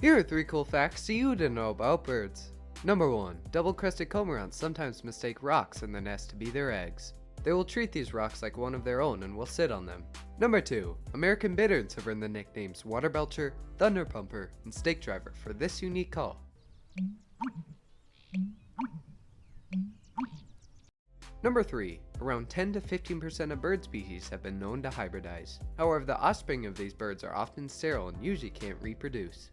Here are 3 cool facts you didn't know about birds. Number 1. Double-crested cormorants sometimes mistake rocks in the nest to be their eggs. They will treat these rocks like one of their own and will sit on them. Number 2. American bitterns have earned the nicknames Water Belcher, Thunder Pumper, and Stake Driver for this unique call. Number 3. Around 10 to 15% of bird species have been known to hybridize. However, the offspring of these birds are often sterile and usually can't reproduce.